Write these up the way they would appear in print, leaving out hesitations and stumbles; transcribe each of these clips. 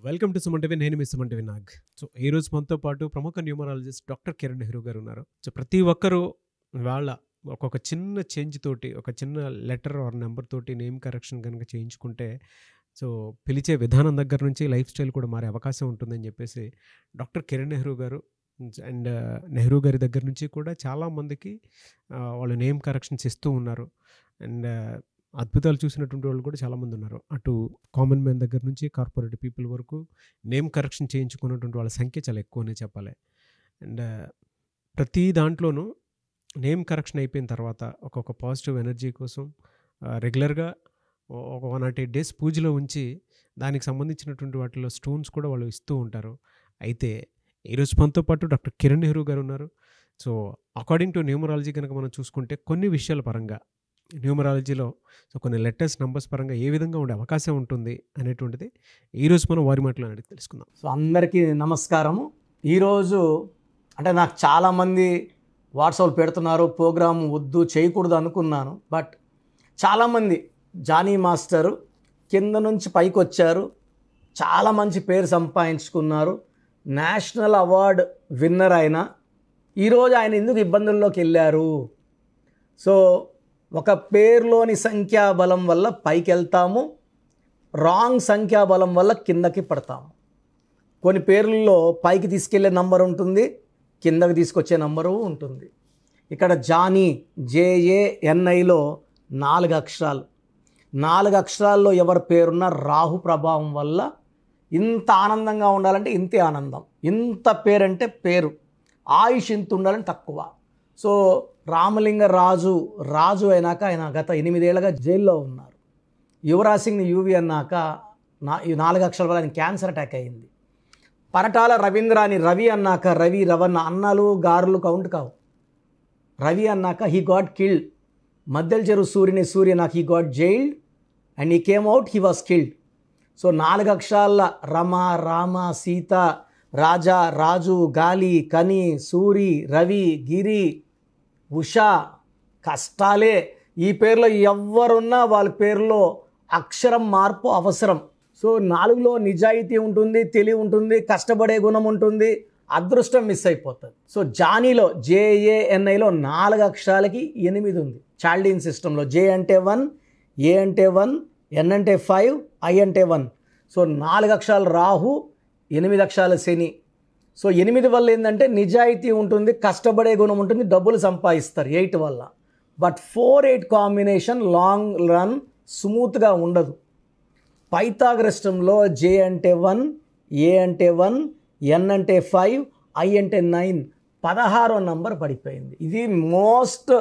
Welcome to Suman TV. నేను మీ Suman TV Nag. So ఈ రోజు మనతో పాటు ప్రముఖ న్యూమరాలజిస్ట్ డాక్టర్ కిరణ్ నెహ్రూ గారు ఉన్నారు. సో ప్రతి ఒక్కరూ వాళ్ళ ఒక్కొక్క చిన్న చేంజ్ తోటి, ఒక చిన్న లెటర్ ఆర్ నెంబర్ తోటి నేమ్ కరెక్షన్ కనుక చేయించుకుంటే సో పిలిచే విధానం దగ్గర నుంచి లైఫ్ స్టైల్ కూడా మారే అవకాశం ఉంటుందని చెప్పేసి డాక్టర్ కిరణ్ నెహ్రూ గారు అండ్ నెహ్రూ గారి దగ్గర నుంచి కూడా చాలామందికి వాళ్ళు నేమ్ కరెక్షన్స్ ఇస్తూ ఉన్నారు. అండ్ అద్భుతాలు చూసినటువంటి వాళ్ళు కూడా చాలామంది ఉన్నారు. అటు కామన్ మ్యాన్ దగ్గర నుంచి కార్పొరేట్ పీపుల్ వరకు నేమ్ కరెక్షన్ చేయించుకున్నటువంటి వాళ్ళ సంఖ్య చాలా ఎక్కువనే చెప్పాలి. అండ్ ప్రతి దాంట్లోనూ నేమ్ కరెక్షన్ అయిపోయిన తర్వాత ఒక్కొక్క పాజిటివ్ ఎనర్జీ కోసం రెగ్యులర్గా ఒక 108 డేస్ పూజలో ఉంచి దానికి సంబంధించినటువంటి వాటిలో స్టోన్స్ కూడా వాళ్ళు ఇస్తూ ఉంటారు. అయితే ఈరోజు మనతో పాటు డాక్టర్ కిరణ్ నెహ్రూ గారు ఉన్నారు. సో అకార్డింగ్ టు న్యూమరాలజీ కనుక మనం చూసుకుంటే కొన్ని విషయాల పరంగా న్యూమరాలజీలో సో కొన్ని లెటర్స్ నంబర్స్ పరంగా ఏ విధంగా ఉండే అవకాశం ఉంటుంది అనేటువంటిది ఈరోజు మనం వారి మాటలో అడిగి తెలుసుకుందాం. సో అందరికీ నమస్కారము. ఈరోజు అంటే నాకు చాలామంది వాట్సాప్ పెడుతున్నారు, ప్రోగ్రామ్ వద్దు చేయకూడదు అనుకున్నాను. బట్ చాలామంది జానీ మాస్టరు కింద నుంచి పైకి వచ్చారు, చాలా మంచి పేరు సంపాదించుకున్నారు, నేషనల్ అవార్డ్ విన్నర్ అయిన ఈరోజు ఆయన ఎందుకు ఇబ్బందుల్లోకి వెళ్ళారు? సో ఒక పేరులోని సంఖ్యాబలం వల్ల పైకి వెళ్తాము, రాంగ్ సంఖ్యాబలం వల్ల కిందకి పడతాము. కొన్ని పేర్లలో పైకి తీసుకెళ్లే నంబర్ ఉంటుంది, కిందకి తీసుకొచ్చే నంబరు ఉంటుంది. ఇక్కడ జానీ JANIలో 4 అక్షరాలు. 4 అక్షరాల్లో ఎవరి పేరున్న రాహు ప్రభావం వల్ల ఇంత ఆనందంగా ఉండాలంటే ఇంతే ఆనందం, ఇంత పేరంటే పేరు, ఆయుష్ ఇంత ఉండాలని తక్కువ. సో రామలింగ రాజు అయినాక ఆయన గత 8 ఏళ్ళగా జైల్లో ఉన్నారు. యువరాజ్ సింగ్ని యువి అన్నాక ఈ 4 అక్షరాల వల్ల ఆయన క్యాన్సర్ అటాక్ అయింది. పరటాల రవీంద్రాని రవి అన్నాక రవన్న అన్నలు గారులు కౌంట్ కావు. రవి అన్నాక హీ గాట్ కిల్డ్. మద్దెల చెరువు సూర్య నాకు he got jailed and he came out, he was killed. So 4 అక్షరాల రమ, రామ, సీత, రాజా, రాజు, గాలి, కని, సూరి, రవి, గిరి, ఉషా కష్టాలే. ఈ పేర్లో ఎవరున్నా వాళ్ళ పేరులో అక్షరం మార్పు అవసరం. సో 4లో నిజాయితీ ఉంటుంది, తెలివి ఉంటుంది, కష్టపడే గుణం ఉంటుంది, అదృష్టం మిస్ అయిపోతుంది. సో జానీలో JANIలో 4 అక్షరాలకి 8 ఉంది. చాల్డీన్ సిస్టంలో J అంటే 1, A అంటే 1, N అంటే 5, I అంటే 1. సో 4 అక్షరాలు రాహు, 8 అక్షరాల శని. సో 8 వల్ల ఏంటంటే నిజాయితీ ఉంటుంది, కష్టపడే గుణం ఉంటుంది, డబ్బులు సంపాదిస్తారు 8 వల్ల. బట్ 4-8 కాంబినేషన్ లాంగ్ రన్ స్మూత్గా ఉండదు. పైథాగరస్టంలో J అంటే 1, A అంటే 1, N అంటే 5, I అంటే 9, 16వ నంబర్ పడిపోయింది. ఇది మోస్ట్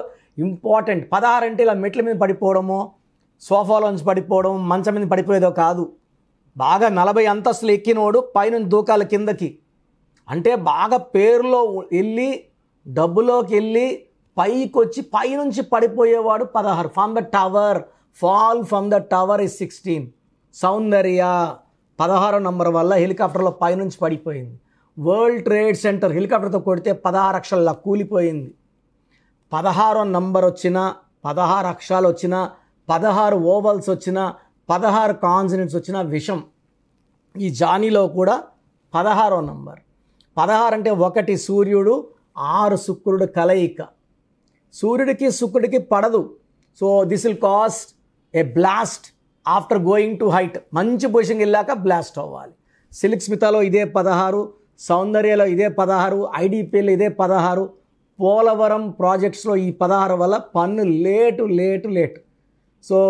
ఇంపార్టెంట్. 16 అంటే ఇలా మెట్ల మీద పడిపోవడమో, సోఫాలోంచి పడిపోవడం, మంచం మీద పడిపోయేదో కాదు. బాగా 40 అంతస్తులు ఎక్కినోడు పైనుంచి దూకాల కిందకి అంటే బాగా పేరులో వెళ్ళి డబ్బులోకి వెళ్ళి పైకి వచ్చి పైనుంచి పడిపోయేవాడు 16. From the tower, fall from the tower is 16. Soundarya 16వ నంబర్ వల్ల హెలికాప్టర్లో పైనుంచి పడిపోయింది. వరల్డ్ ట్రేడ్ సెంటర్ హెలికాప్టర్తో కొడితే 16 అక్షరాల కూలిపోయింది. 16వ నంబర్ వచ్చిన, 16 అక్షరాలు వచ్చిన, 16 ఓవల్స్ వచ్చిన, 16 కాన్సనెంట్స్ వచ్చిన విషం. ఈ జానీలో కూడా 16వ నంబర్. 16 అంటే 1 సూర్యుడు, 6 శుక్రుడు కలయిక. సూర్యుడికి శుక్రుడికి పడదు. So this will cost A blast after going to height. మంచి పొజిషన్కి వెళ్ళాక బ్లాస్ట్ అవ్వాలి. సిల్క్ స్మితాలో ఇదే 16, సౌందర్యలో ఇదే 16, IDPలో ఇదే 16, పోలవరం ప్రాజెక్ట్స్లో ఈ 16 వల్ల పన్ను లేటు. సో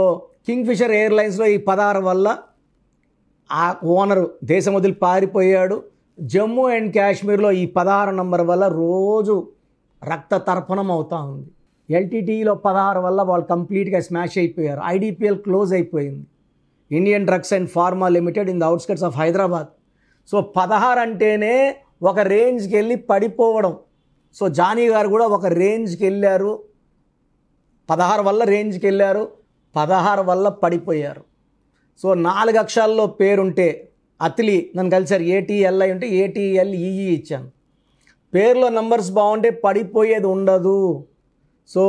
కింగ్ఫిషర్ ఎయిర్లైన్స్లో ఈ 16 వల్ల ఆ ఓనరు దేశం వదిలి పారిపోయాడు. జమ్మూ అండ్ కాశ్మీర్లో ఈ 16 నంబర్ వల్ల రోజు రక్త తర్పణం అవుతూ ఉంది. LTTEలో 16 వల్ల వాళ్ళు కంప్లీట్గా స్మాష్ అయిపోయారు. IDPL క్లోజ్ అయిపోయింది. Indian drugs and pharma limited in the outskirts of Hyderabad. So 16 అంటేనే ఒక రేంజ్కి వెళ్ళి పడిపోవడం. సో జానీ గారు కూడా ఒక రేంజ్కి వెళ్ళారు, 16 వల్ల రేంజ్కి వెళ్ళారు, 16 వల్ల పడిపోయారు. సో 4 అక్షరాల్లో పేరుంటే అతిలి నన్ను కలిసారు, ATLI ఉంటే ATLEE ఇచ్చాను. పేరులో నంబర్స్ బాగుంటే పడిపోయేది ఉండదు. సో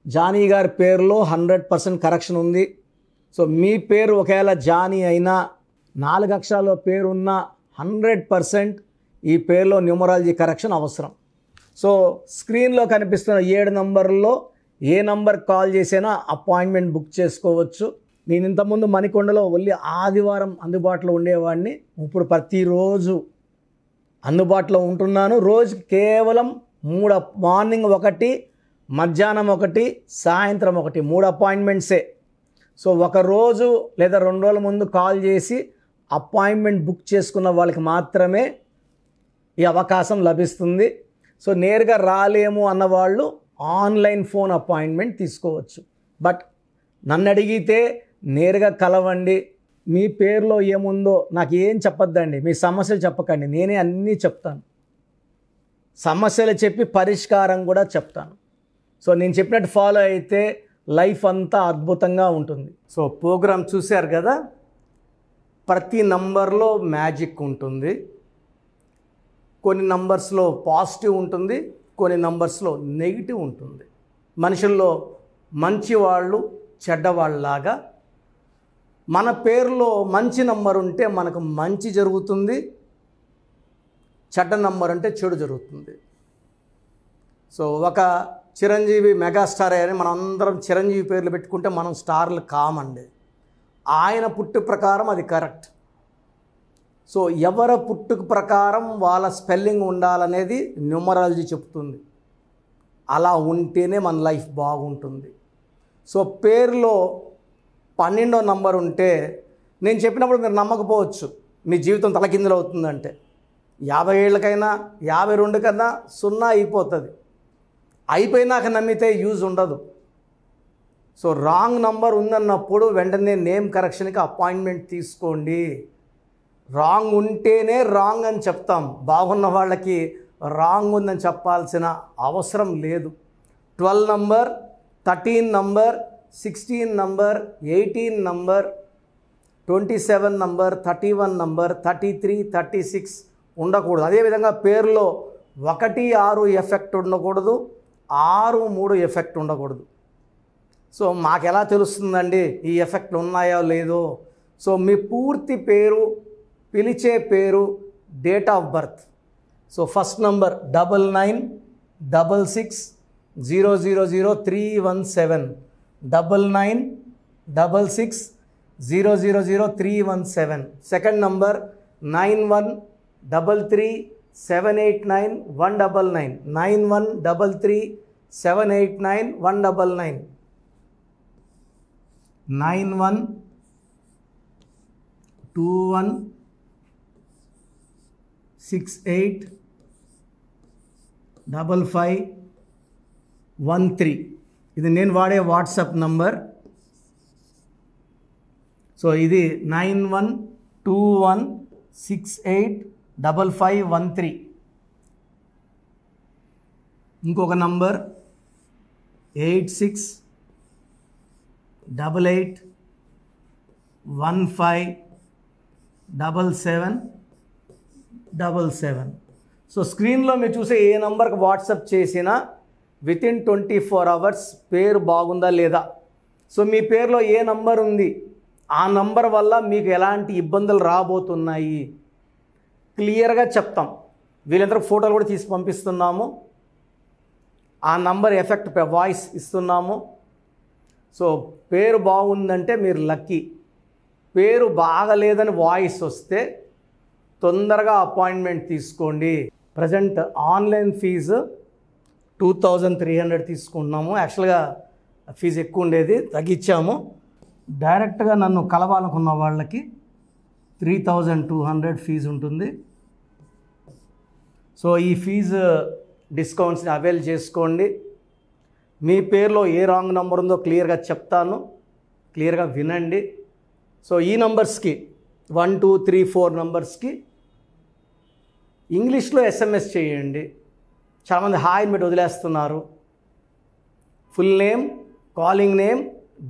జానీ గారి పేరులో 100% కరెక్షన్ ఉంది. సో మీ పేరు ఒకవేళ జానీ అయినా 4 అక్షరాల పేరున్న 100% ఈ పేరులో న్యూమరాలజీ కరెక్షన్ అవసరం. సో స్క్రీన్లో కనిపిస్తున్న 7 నంబర్లో ఏ నంబర్ కాల్ చేసినా అపాయింట్మెంట్ బుక్ చేసుకోవచ్చు. నేను ఇంతకుముందు మణికొండలో ఓన్లీ ఆదివారం అందుబాటులో ఉండేవాడిని. ఇప్పుడు ప్రతిరోజు అందుబాటులో ఉంటున్నాను. రోజు కేవలం 3 మార్నింగ్ 1, మధ్యాహ్నం 1, సాయంత్రం 1, 3 అపాయింట్మెంట్సే. సో ఒక రోజు లేదా 2 రోజుల ముందు కాల్ చేసి అపాయింట్మెంట్ బుక్ చేసుకున్న వాళ్ళకి మాత్రమే ఈ అవకాశం లభిస్తుంది. సో నేరుగా రాలేము అన్నవాళ్ళు ఆన్లైన్ ఫోన్ అపాయింట్మెంట్ తీసుకోవచ్చు. బట్ నన్ను అడిగితే నేరుగా కలవండి. మీ పేరులో ఏముందో నాకు ఏం చెప్పొద్దండి, మీ సమస్యలు చెప్పకండి, నేనే అన్నీ చెప్తాను. సమస్యలు చెప్పి పరిష్కారం కూడా చెప్తాను. సో నేను చెప్పినట్టు ఫాలో అయితే లైఫ్ అంతా అద్భుతంగా ఉంటుంది. సో ప్రోగ్రామ్ చూశారు కదా, ప్రతి నంబర్లో మ్యాజిక్ ఉంటుంది. కొన్ని నంబర్స్లో పాజిటివ్ ఉంటుంది, కొన్ని నంబర్స్లో నెగిటివ్ ఉంటుంది. మనుషుల్లో మంచివాళ్ళు చెడ్డవాళ్ళలాగా మన పేరులో మంచి నంబర్ ఉంటే మనకు మంచి జరుగుతుంది, చెడ్డ నంబర్ అంటే చెడు జరుగుతుంది. సో ఒక చిరంజీవి మెగాస్టార్ అని మనం అందరం చిరంజీవి పేర్లు పెట్టుకుంటే మనం స్టార్లు కామండి. ఆయన పుట్టు ప్రకారం అది కరెక్ట్. సో ఎవరి పుట్టుక ప్రకారం వాళ్ళ స్పెల్లింగ్ ఉండాలనేది న్యూమరాలజీ చెప్తుంది. అలా ఉంటేనే మన లైఫ్ బాగుంటుంది. సో పేరులో 12వ నంబర్ ఉంటే నేను చెప్పినప్పుడు మీరు నమ్మకపోవచ్చు, మీ జీవితం తలకిందులు అవుతుందంటే. 50 ఏళ్ళకైనా 52 కన్నా 0 అయిపోతుంది. అయిపోయినాక నమ్మితే యూజ్ ఉండదు. సో రాంగ్ నంబర్ ఉందన్నప్పుడు వెంటనే నేమ్ కరెక్షన్కి అపాయింట్మెంట్ తీసుకోండి. రాంగ్ ఉంటేనే రాంగ్ అని చెప్తాం. బాగున్న వాళ్ళకి రాంగ్ ఉందని చెప్పాల్సిన అవసరం లేదు. 12 number, 13 number, 16 number, 18 number, 27 number, 31 number, 33, 36 ఉండకూడదు. అదేవిధంగా పేరులో 1, 6 ఎఫెక్ట్ ఉండకూడదు, 6, 3 ఎఫెక్ట్ ఉండకూడదు. సో మాకు ఎలా తెలుస్తుందండి ఈ ఎఫెక్ట్లు ఉన్నాయో లేదో? సో మీ పూర్తి పేరు, పిలిచే పేరు, date of birth. So first number 9966000317, 9966000317. Second number 9133789199, 9133789199, 9121685513. ఇది నేను వాడే వాట్సాప్ నంబర్. సో ఇది 9121685513. ఇంకొక నంబర్ 8688157777. సో స్క్రీన్లో మీరు చూసే ఏ నంబర్కి వాట్సాప్ చేసినా వితిన్ 24 అవర్స్ పేరు బాగుందా లేదా, సో మీ పేరులో ఏ నంబర్ ఉంది, ఆ నంబర్ వల్ల మీకు ఎలాంటి ఇబ్బందులు రాబోతున్నాయి క్లియర్గా చెప్తాం. వీళ్ళందరూ ఫోటోలు కూడా తీసి పంపిస్తున్నాము. ఆ నంబర్ ఎఫెక్ట్ వాయిస్ ఇస్తున్నాము. సో పేరు బాగుందంటే మీరు లక్కీ. పేరు బాగలేదని వాయిస్ వస్తే తొందరగా అపాయింట్మెంట్ తీసుకోండి. ప్రజెంట్ ఆన్లైన్ ఫీజు 2300 తీసుకుంటున్నాము. యాక్చువల్గా ఫీజు ఎక్కువ ఉండేది, తగ్గించాము. డైరెక్ట్గా నన్ను కలవాలనుకున్న వాళ్ళకి 3200 ఫీజు ఉంటుంది. సో ఈ ఫీజు డిస్కౌంట్స్ని అవైల్ చేసుకోండి. మీ పేరులో ఏ రాంగ్ నెంబర్ ఉందో క్లియర్గా చెప్తాను, క్లియర్గా వినండి. సో ఈ నంబర్స్కి 1, 2, 3, 4 నంబర్స్కి ఇంగ్లీష్లో SMS చేయండి. చాలామంది హాయ్ పెట్టి వదిలేస్తున్నారు. Full name, calling name,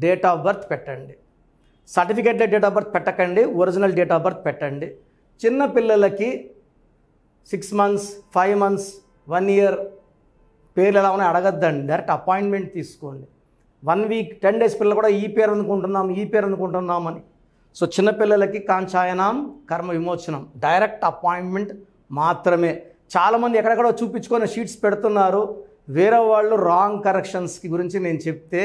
date of birth పెట్టండి. సర్టిఫికేట్ డేట్ ఆఫ్ బర్త్ పెట్టకండి, ఒరిజినల్ డేట్ ఆఫ్ బర్త్ పెట్టండి. చిన్న పిల్లలకి 6 months, 5 months, 1 year పేర్లు ఎలా ఉన్నాయి అడగద్దండి, డైరెక్ట్ అపాయింట్మెంట్ తీసుకోండి. 1 week, 10 days పిల్లలు కూడా ఈ పేరు అనుకుంటున్నాం, ఈ పేరు అనుకుంటున్నామని. సో చిన్నపిల్లలకి కాంచాయనం కర్మ విమోచనం డైరెక్ట్ అపాయింట్మెంట్ మాత్రమే. చాలామంది ఎక్కడెక్కడో చూపించుకొని షీట్స్ పెడుతున్నారు. వేరే వాళ్ళు రాంగ్ కరెక్షన్స్కి గురించి నేను చెప్తే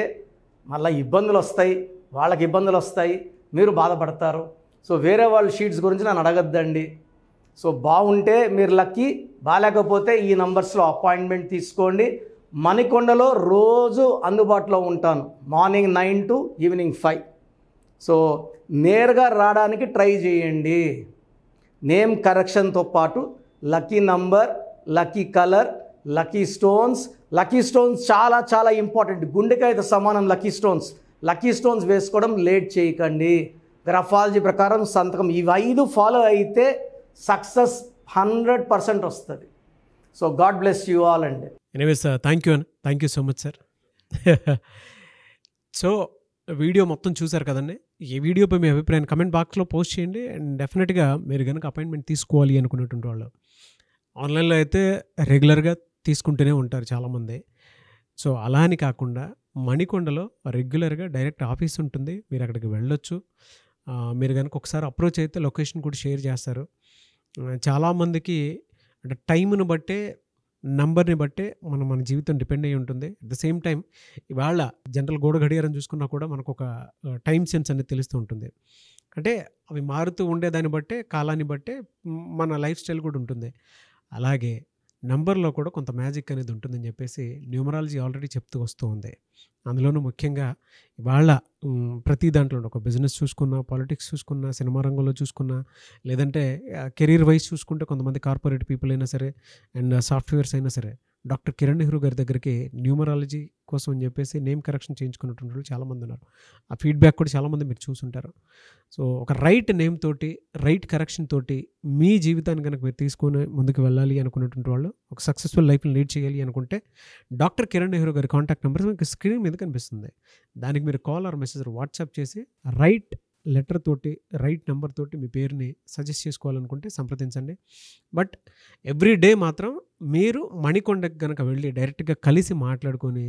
మళ్ళీ ఇబ్బందులు వస్తాయి, వాళ్ళకి ఇబ్బందులు వస్తాయి, మీరు బాధపడతారు. సో వేరే వాళ్ళ షీట్స్ గురించి నన్ను అడగద్దండి. సో బాగుంటే మీరు లక్కీ, బాగాలేకపోతే ఈ నంబర్స్లో అపాయింట్మెంట్ తీసుకోండి. మణికొండలో రోజు అందుబాటులో ఉంటాను, మార్నింగ్ 9 to ఈవినింగ్ 5. సో నేరుగా రావడానికి ట్రై చేయండి. నేమ్ కరెక్షన్తో పాటు lucky number, lucky colour, lucky stones. Lucky stones చాలా చాలా ఇంపార్టెంట్. గుండెకాయతో సమానం లక్కీ స్టోన్స్. లక్కీ స్టోన్స్ వేసుకోవడం లేట్ చేయకండి. గ్రఫాలజీ ప్రకారం సంతకం ఇవి 5 ఫాలో అయితే సక్సెస్ 100% వస్తుంది. So god bless you all అండి. Anyways thank you so much sir. So video మొత్తం చూసారు కదండి. ఈ వీడియోపై మీ అభిప్రాయాన్ని కమెంట్ బాక్స్లో పోస్ట్ చేయండి. అండ్ డెఫినెట్గా మీరు కనుక అపాయింట్మెంట్ తీసుకోవాలి అనుకునేటువంటి వాళ్ళు ఆన్లైన్లో అయితే రెగ్యులర్గా తీసుకుంటూనే ఉంటారు చాలామంది. సో అలా అని కాకుండా మణికొండలో రెగ్యులర్గా డైరెక్ట్ ఆఫీస్ ఉంటుంది, మీరు అక్కడికి వెళ్ళొచ్చు. మీరు కనుక ఒకసారి అప్రోచ్ అయితే లొకేషన్ కూడా షేర్ చేస్తారు. చాలామందికి అంటే టైంను బట్టే, నంబర్ని బట్టే మన జీవితం డిపెండ్ అయ్యి ఉంటుంది. అట్ ద సేమ్ టైం ఇవాళ జనరల్ గోడ గడియారం చూసుకున్నా కూడా మనకు ఒక టైం సెన్స్ అనేది తెలుస్తూ ఉంటుంది. అంటే అవి మారుతూ ఉండేదాన్ని బట్టే, కాలాన్ని బట్టే మన లైఫ్ స్టైల్ కూడా ఉంటుంది. అలాగే నంబర్లో కూడా కొంత మ్యాజిక్ అనేది ఉంటుందని చెప్పేసి న్యూమరాలజీ ఆల్రెడీ చెప్తూ వస్తూ ఉంది. అందులోనూ ముఖ్యంగా ఇవాళ ప్రతి దాంట్లో ఒక బిజినెస్ చూసుకున్నా, పాలిటిక్స్ చూసుకున్నా, సినిమా రంగంలో చూసుకున్నా, లేదంటే కెరీర్ వైజ్ చూసుకుంటే కొంతమంది కార్పొరేట్ పీపుల్ అయినా సరే అండ్ సాఫ్ట్వేర్స్ అయినా సరే డాక్టర్ కిరణ్ నెహ్రూ గారి దగ్గరికి న్యూమరాలజీ కోసం అని చెప్పేసి నేమ్ కరెక్షన్ చేయించుకున్నటువంటి వాళ్ళు చాలామంది ఉన్నారు. ఆ ఫీడ్బ్యాక్ కూడా చాలామంది మీరు చూసుంటారు. సో ఒక రైట్ నేమ్ తోటి, రైట్ కరెక్షన్ తోటి మీ జీవితాన్ని కనుక మీరు తీసుకొని ముందుకు వెళ్ళాలి అనుకున్నటువంటి వాళ్ళు, ఒక సక్సెస్ఫుల్ లైఫ్ని లీడ్ చేయాలి అనుకుంటే డాక్టర్ కిరణ్ నెహ్రూ గారి కాంటాక్ట్ నెంబర్ మీకు స్క్రీన్ మీద కనిపిస్తుంది. దానికి మీరు కాల్ ఆర్ మెసేజ్ వాట్సాప్ చేసి రైట్ లెటర్ తోటి, రైట్ నెంబర్ తోటి మీ పేరుని సజెస్ట్ చేసుకోవాలనుకుంటే సంప్రదించండి. బట్ ఎవ్రీ డే మాత్రం మీరు మణికొండకి కనుక వెళ్ళి డైరెక్ట్గా కలిసి మాట్లాడుకొని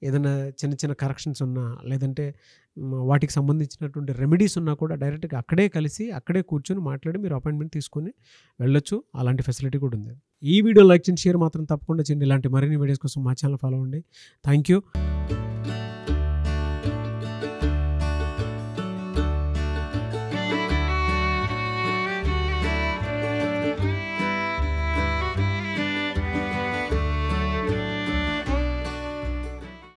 ఏదైనా చిన్న చిన్న కరెక్షన్స్ ఉన్నా, లేదంటే వాటికి సంబంధించినటువంటి రెమెడీస్ ఉన్నా కూడా డైరెక్ట్గా అక్కడే కలిసి అక్కడే కూర్చొని మాట్లాడి మీరు అపాయింట్మెంట్ తీసుకొని వెళ్ళొచ్చు. అలాంటి ఫెసిలిటీ కూడా ఉంది. ఈ వీడియో లైక్ చేయండి, షేర్ మాత్రం తప్పకుండా చేయండి. ఇలాంటి మరిన్ని వీడియోస్ కోసం మా ఛానల్ ఫాలో అవ్వండి. Thank you.